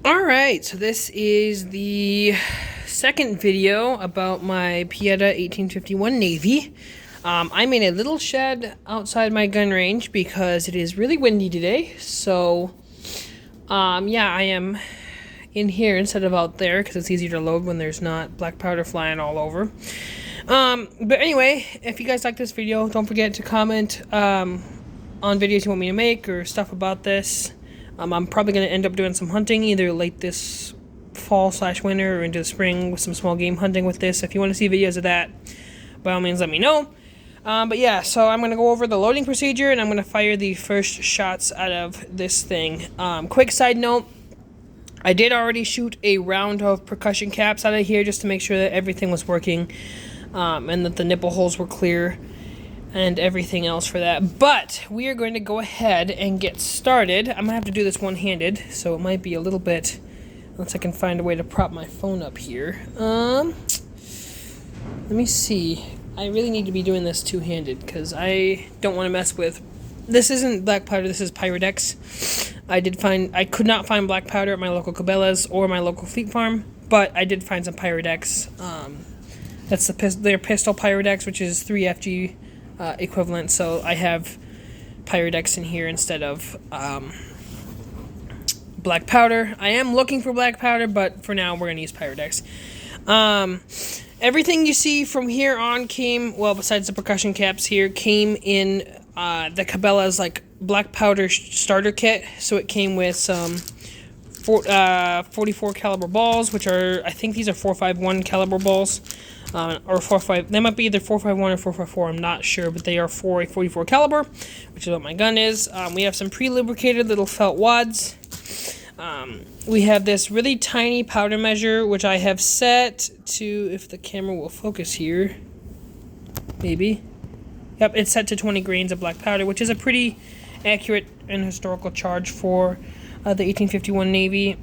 Alright, so this is the second video about my Pietta 1851 Navy. I'm in a little shed outside my gun range because it is really windy today. So, yeah, I am in here instead of out there because it's easier to load when there's not black powder flying all over. But anyway, if you guys like this video, don't forget to comment on videos you want me to make or stuff about this. I'm probably going to end up doing some hunting either late this fall/winter or into the spring with some small game hunting with this. If you want to see videos of that, by all means let me know. But yeah, so I'm going to go over the loading procedure and I'm going to fire the first shots out of this thing. Quick side note, I did already shoot a round of percussion caps out of here just to make sure that everything was working and that the nipple holes were clear and everything else for that. But we are going to go ahead and get started. I'm going to have to do this one-handed, so it might be a little bit, unless I can find a way to prop my phone up here. Let me see. I really need to be doing this two-handed because I don't want to mess with... This isn't black powder, this is Pyrodex. I could not find black powder at my local Cabela's or my local Fleet Farm, but I did find some Pyrodex. That's their pistol Pyrodex, which is 3FG equivalent, so I have Pyrodex in here instead of black powder. I am looking for black powder, but for now we're going to use Pyrodex. Everything you see from here on came, well, besides the percussion caps here, came in the Cabela's like black powder starter kit. So it came with some 44 caliber balls, which are, I think these are 4.51 caliber balls. Or 4.5, they might be either 4.51 or 4.54, I'm not sure, but they are for a 44 caliber, which is what my gun is. We have some pre-lubricated little felt wads. We have this really tiny powder measure, which I have set to, if the camera will focus here, maybe. Yep, it's set to 20 grains of black powder, which is a pretty accurate and historical charge for the 1851 Navy.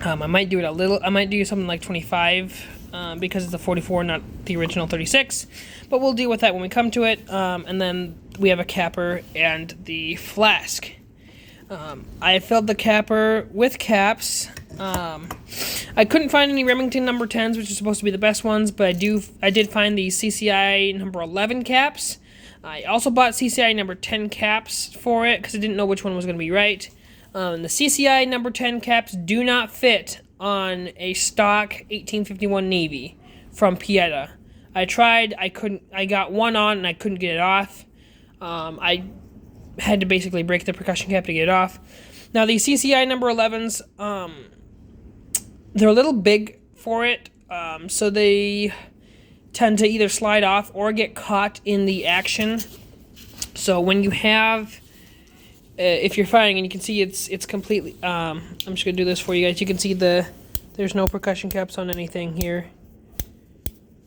I might do it a little, I might do something like 25, because it's a 44, not the original 36. But we'll deal with that when we come to it. And then we have a capper and the flask. I filled the capper with caps. I couldn't find any Remington number 10s, which are supposed to be the best ones, but I did find the CCI number 11 caps. I also bought CCI number 10 caps for it, because I didn't know which one was going to be right. The CCI number 10 caps do not fit on a stock 1851 Navy from Pietta. I tried, I got one on and I couldn't get it off. I had to basically break the percussion cap to get it off. Now the CCI number 11s, they're a little big for it, so they tend to either slide off or get caught in the action. So when you have... if you're firing, and you can see it's completely, I'm just going to do this for you guys. You can see there's no percussion caps on anything here.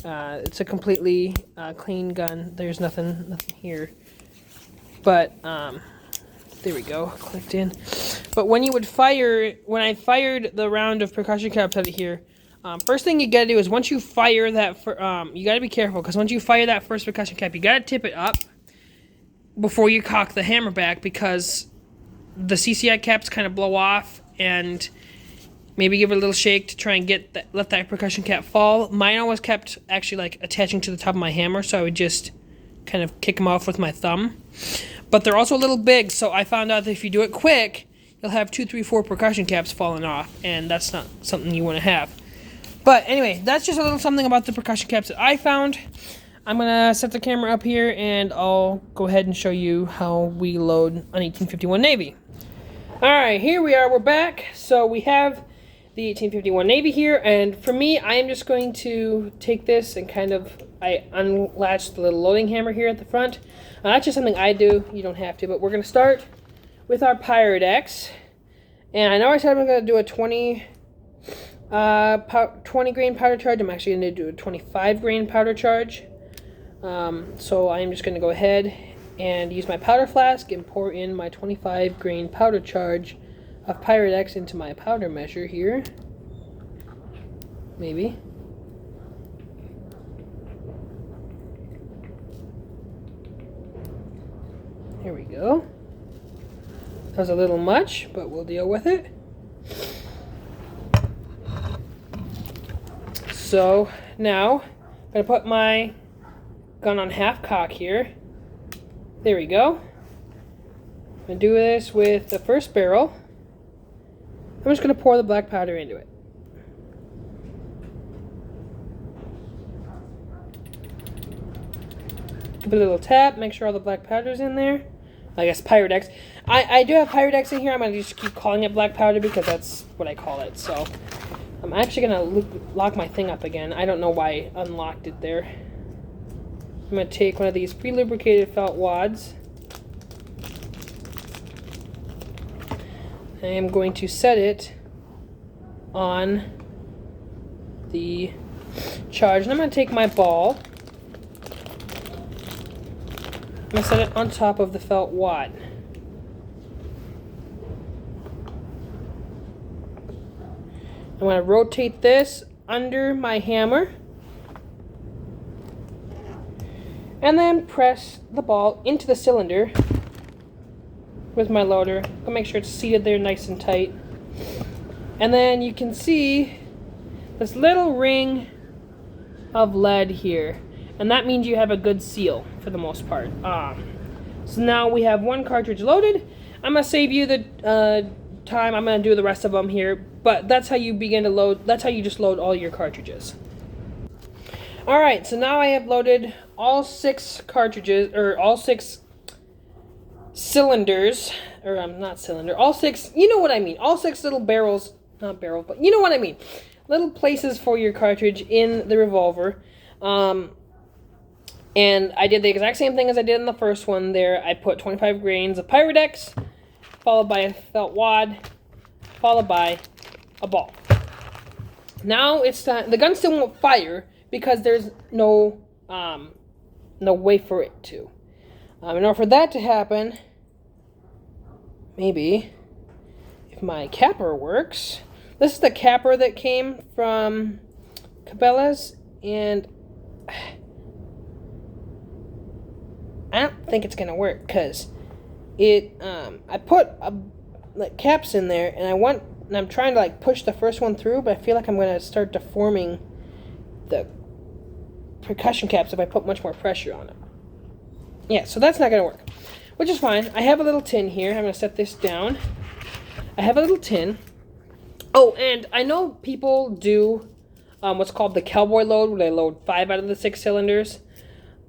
It's a completely clean gun. There's nothing here. But, there we go, clicked in. But when I fired the round of percussion caps out of here, first thing you got to do is once you fire that, you got to be careful, because once you fire that first percussion cap, you got to tip it up before you cock the hammer back, because the CCI caps kind of blow off, and maybe give it a little shake to try and let that percussion cap fall. Mine always kept actually like attaching to the top of my hammer, so I would just kind of kick them off with my thumb. But they're also a little big, so I found out that if you do it quick, you'll have 2, 3, 4 percussion caps falling off, and that's not something you want to have. But anyway, that's just a little something about the percussion caps that I found. I'm going to set the camera up here, and I'll go ahead and show you how we load an 1851 Navy. Alright, here we are, we're back. So we have the 1851 Navy here, and for me, I am just going to take this and kind of, I unlatch the little loading hammer here at the front. That's just something I do, you don't have to, but we're going to start with our Pyrodex. And I know I said I'm going to do a 20 grain powder charge. I'm actually going to do a 25 grain powder charge. So I'm just going to go ahead and use my powder flask and pour in my 25 grain powder charge of Pyrodex into my powder measure here. Maybe. There we go. That was a little much, but we'll deal with it. So now I'm going to put my gun on half cock here. There we go. I'm going to do this with the first barrel. I'm just going to pour the black powder into it. Give it a little tap, make sure all the black powder's in there. I guess Pyrodex. I do have Pyrodex in here. I'm going to just keep calling it black powder because that's what I call it. So I'm actually going to lock my thing up again. I don't know why I unlocked it there. I'm going to take one of these pre-lubricated felt wads. I am going to set it on the charge. And I'm going to take my ball. I'm going to set it on top of the felt wad. I'm going to rotate this under my hammer. And then press the ball into the cylinder with my loader. I'll make sure it's seated there nice and tight. And then you can see this little ring of lead here. And that means you have a good seal for the most part. So now we have one cartridge loaded. I'm going to save you the time. I'm going to do the rest of them here. But that's how you begin to load. That's how you just load all your cartridges. Alright, so now I have loaded all 6 cartridges, or all 6 cylinders, or not cylinder, all 6, you know what I mean, all 6 little barrels, not barrel, but you know what I mean, little places for your cartridge in the revolver. And I did the exact same thing as I did in the first one there. I put 25 grains of Pyrodex, followed by a felt wad, followed by a ball. Now it's time, the gun still won't fire, because there's no way for it to. In order for that to happen, maybe, if my capper works, this is the capper that came from Cabela's, and I don't think it's gonna work, because I put like caps in there, and I'm trying to like push the first one through, but I feel like I'm gonna start deforming the percussion caps if I put much more pressure on them. Yeah, so that's not going to work, which is fine. I have a little tin here. I'm going to set this down. I have a little tin. Oh, and I know people do what's called the cowboy load, where they load 5 out of the 6 cylinders,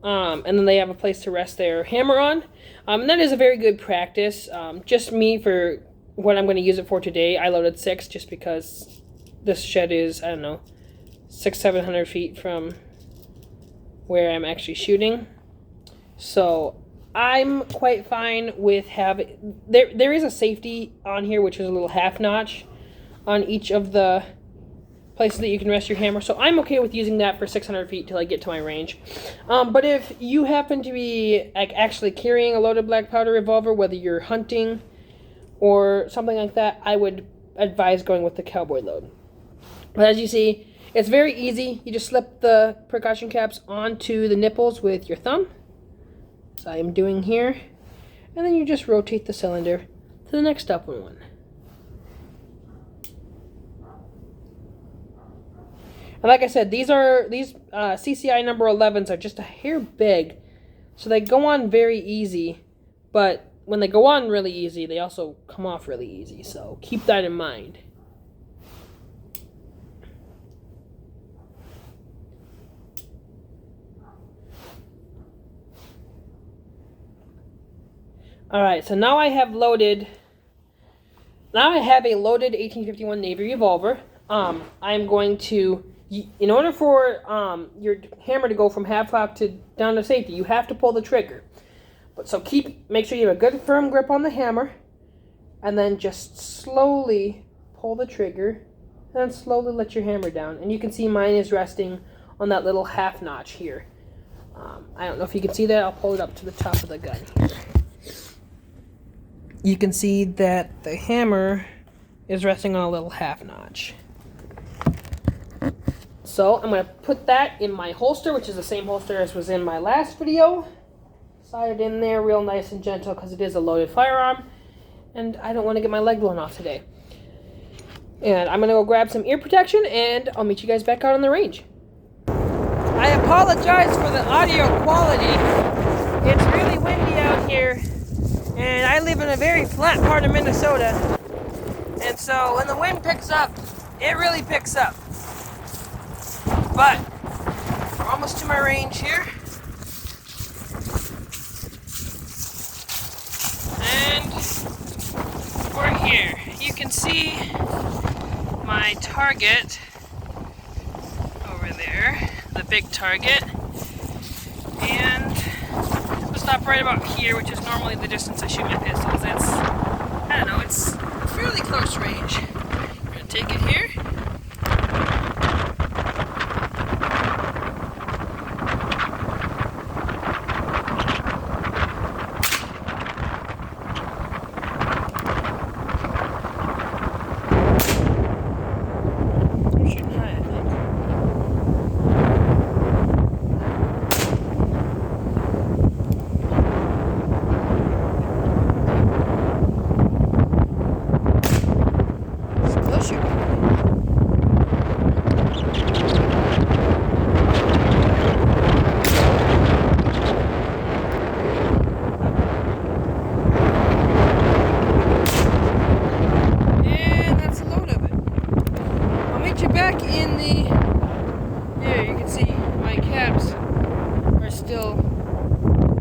and then they have a place to rest their hammer on. And that is a very good practice. Just me, for what I'm going to use it for today, I loaded 6 just because this shed is, I don't know, 600-700 feet from where I'm actually shooting. So I'm quite fine with having, there is a safety on here, which is a little half notch on each of the places that you can rest your hammer. So I'm okay with using that for 600 feet till I get to my range. But if you happen to be like actually carrying a loaded black powder revolver, whether you're hunting or something like that, I would advise going with the cowboy load. But as you see, it's very easy. You just slip the percussion caps onto the nipples with your thumb, as I am doing here, and then you just rotate the cylinder to the next upper one. And like I said, these CCI number 11s are just a hair big, so they go on very easy, but when they go on really easy, they also come off really easy, so keep that in mind. Alright, so now I have a loaded 1851 Navy revolver. I'm going to, in order for your hammer to go from half cock to down to safety, you have to pull the trigger. So make sure you have a good firm grip on the hammer, and then just slowly pull the trigger, and then slowly let your hammer down. And you can see mine is resting on that little half notch here. I don't know if you can see that. I'll pull it up to the top of the gun here. You can see that the hammer is resting on a little half notch. So I'm going to put that in my holster, which is the same holster as was in my last video. Slide it in there real nice and gentle because it is a loaded firearm, and I don't want to get my leg blown off today. And I'm going to go grab some ear protection, and I'll meet you guys back out on the range. apologize for the audio quality. It's really windy out here, and I live in a very flat part of Minnesota. And so when the wind picks up, it really picks up. But we're almost to my range here. And we're here. You can see my target over there, the big target. And we'll stop right about here, which is normally the distance I shoot my pistols. It's, I don't know, it's fairly close range. We're gonna take it here. Back in the